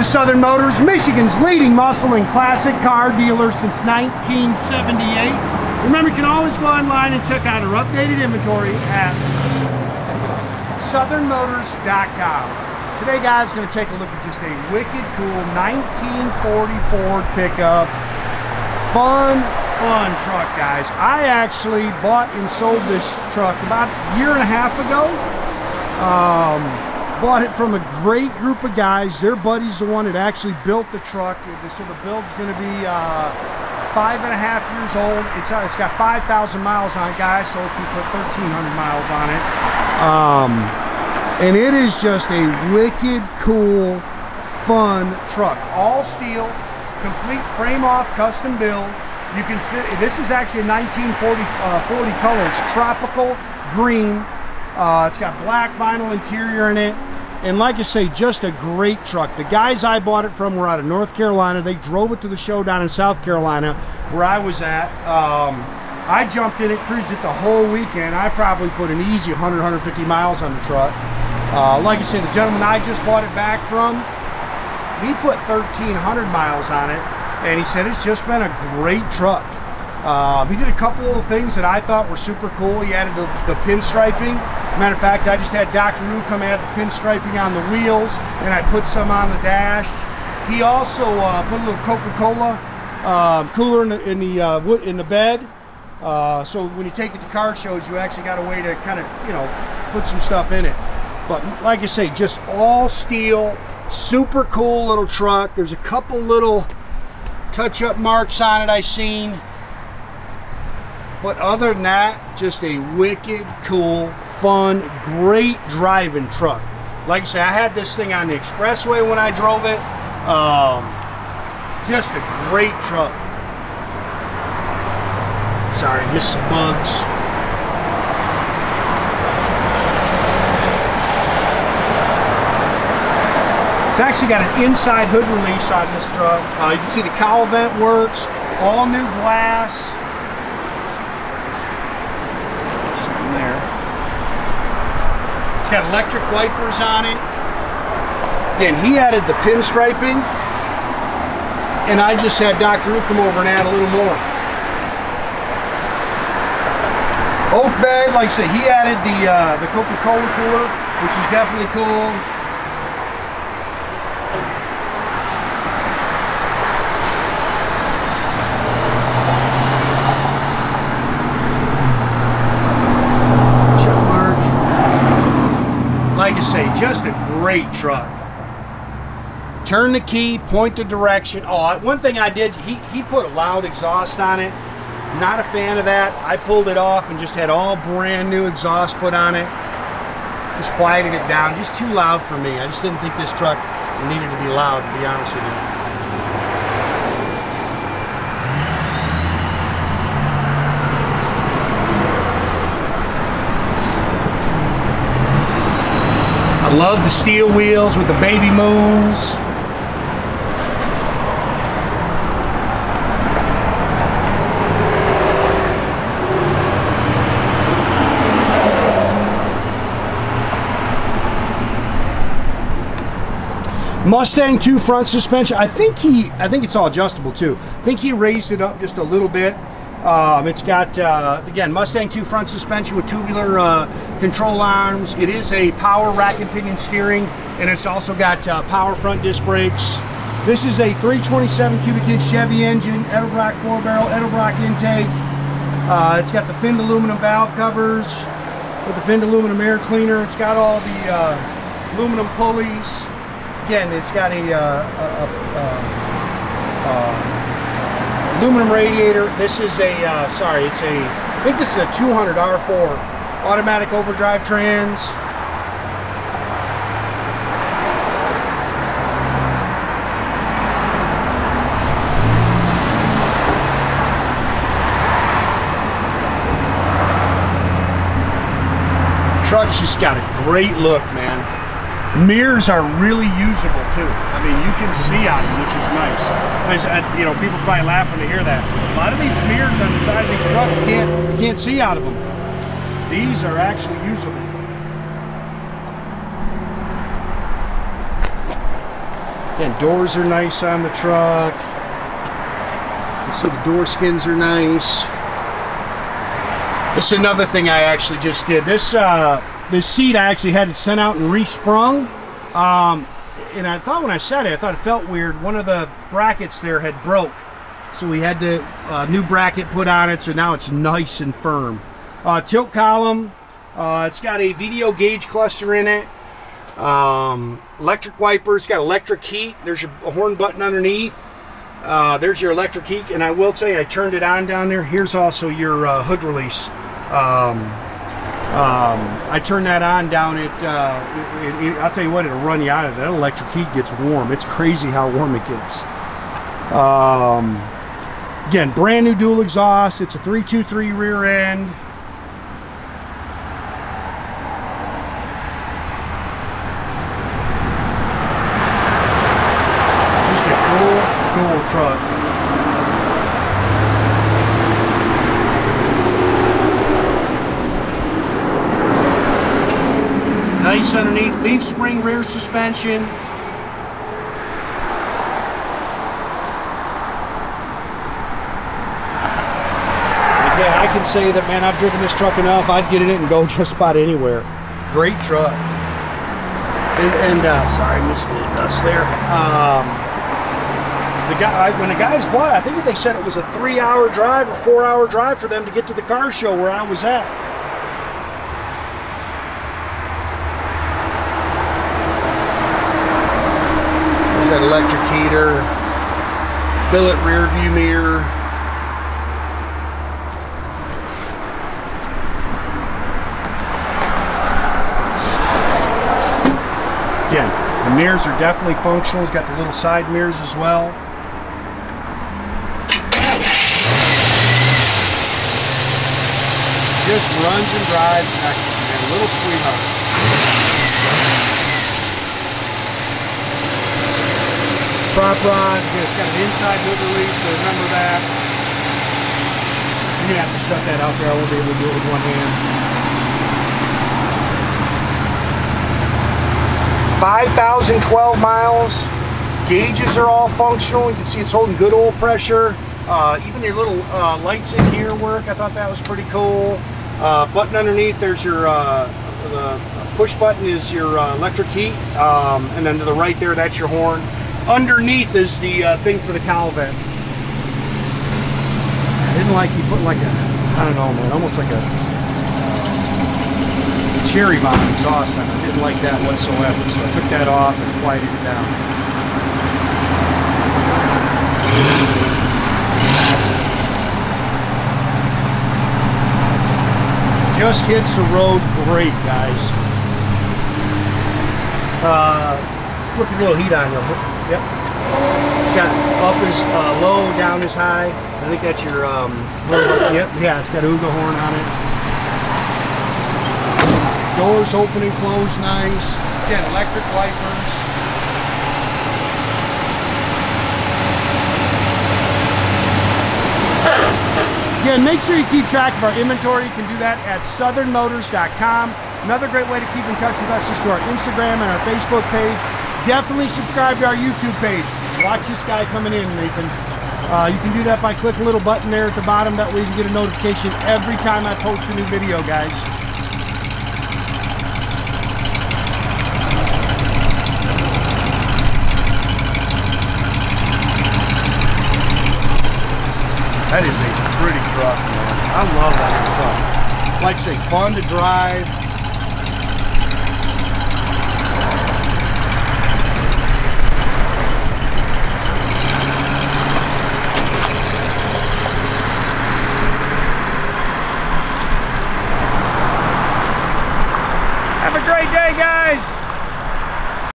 to Southern Motors, Michigan's leading muscle and classic car dealer since 1978. Remember, you can always go online and check out our updated inventory at southernmotors.com. Today, guys, going to take a look at just a wicked cool 1940 Ford pickup. Fun truck, guys. I actually bought and sold this truck about a year and a half ago. Bought it from a great group of guys. Their buddy's the one that actually built the truck. So the build's going to be 5.5 years old. It's got 5,000 miles on it, guys. So if you put 1,300 miles on it. And it is just a wicked cool, fun truck. All steel, complete frame off, custom build. You can fit. This is actually a 1940 color. It's tropical green. It's got black vinyl interior in it. And like I say, just a great truck. The guys I bought it from were out of North Carolina. They drove it to the show down in South Carolina where I was at. I jumped in it, cruised it the whole weekend. I probably put an easy 100, 150 miles on the truck. Like I said, the gentleman I just bought it back from, he put 1,300 miles on it, and he said it's just been a great truck. He did a couple of things that I thought were super cool. He added the pinstriping. Matter of fact, I just had Dr. Wu come add the pinstriping on the wheels, and I put some on the dash. He also put a little Coca Cola cooler in the bed. So when you take it to car shows, you actually got a way to kind of, you know, put some stuff in it. But like I say, just all steel, super cool little truck. There's a couple little touch-up marks on it I seen. But other than that, just a wicked, cool, fun, great driving truck. Like I say, I had this thing on the expressway when I drove it. Just a great truck. Sorry, missed some bugs. It's actually got an inside hood release on this truck. You can see the cowl vent works, all new glass. There. It's got electric wipers on it. Again, he added the pinstriping, and I just had Dr. Wu come over and add a little more. Oak bed, like I say, he added the Coca Cola cooler, which is definitely cool. Like I say, just a great truck. Turn the key, point the direction. Oh, one thing I did, he put a loud exhaust on it. Not a fan of that. I pulled it off and just had all brand new exhaust put on it. Just quieted it down. Just too loud for me. I just didn't think this truck needed to be loud, to be honest with you. I love the steel wheels with the baby moons. Mustang II front suspension. I think it's all adjustable too. I think he raised it up just a little bit. It's got, again, Mustang II front suspension with tubular control arms. It is a power rack and pinion steering, and it's also got power front disc brakes. This is a 327 cubic inch Chevy engine, Edelbrock 4-barrel, Edelbrock intake. It's got the finned aluminum valve covers with the finned aluminum air cleaner. It's got all the aluminum pulleys. Again, it's got a aluminum radiator. This is a, I think this is a 200 R4 automatic overdrive trans. Truck's just got a great look, man. Mirrors are really usable too. I mean, you can see out of them, which is nice. You know, people probably laughing to hear that. A lot of these mirrors on the side of these trucks, you can't see out of them. These are actually usable. Again, doors are nice on the truck. You see the door skins are nice. This is another thing I actually just did. This seat I actually had it sent out and resprung. And I thought when I set it, I thought it felt weird. One of the brackets there had broke. So we had the new bracket put on it, so now it's nice and firm. Tilt column. It's got a video gauge cluster in it. Electric wiper. It's got electric heat. There's a horn button underneath. There's your electric heat. And I will tell you, I turned it on down there. Here's also your hood release. I turned that on down at, I'll tell you what, it'll run you out of it. That electric heat gets warm. It's crazy how warm it gets. Again, brand new dual exhaust. It's a 323 rear end. Just a cool truck. Nice underneath, leaf spring rear suspension. Again, I can say that, man, I've driven this truck enough. I'd get in it and go just about anywhere. Great truck. Sorry, I missed the dust there. When the guys bought it, I think they said it was a 3-hour drive or 4-hour drive for them to get to the car show where I was at. That electric heater, billet rear view mirror. Again, the mirrors are definitely functional. It's got the little side mirrors as well. Just runs and drives excellent, man. A little sweetheart. Prop rod, it's got an inside hood release, so remember that. You're going to have to shut that out there. I won't be able to do it with one hand. 5,012 miles. Gauges are all functional. You can see it's holding good oil pressure. Even your little lights in here work. I thought that was pretty cool. Button underneath, there's your the push button is your electric heat. And then to the right there, that's your horn. Underneath is the thing for the cowl vent. I didn't like you put like a, I don't know, man, almost like a cherry bomb exhaust on it. I didn't like that whatsoever, so I took that off and quieted it down. Just hits the road great, guys. Flip the little heat on you. Yep. It's got up is low, down is high. I think that's your yep. Yeah, it's got a Uga horn on it. Doors open and close nice. Again, electric wipers. Again, make sure you keep track of our inventory. You can do that at southernmotors.com. Another great way to keep in touch with us is through our Instagram and our Facebook page. Definitely subscribe to our YouTube page. Watch this guy coming in, Nathan. You can do that by clicking a little button there at the bottom. That way you can get a notification every time I post a new video, guys. That is a pretty truck, man. I love that truck. Like I say, fun to drive. Have a great day, guys.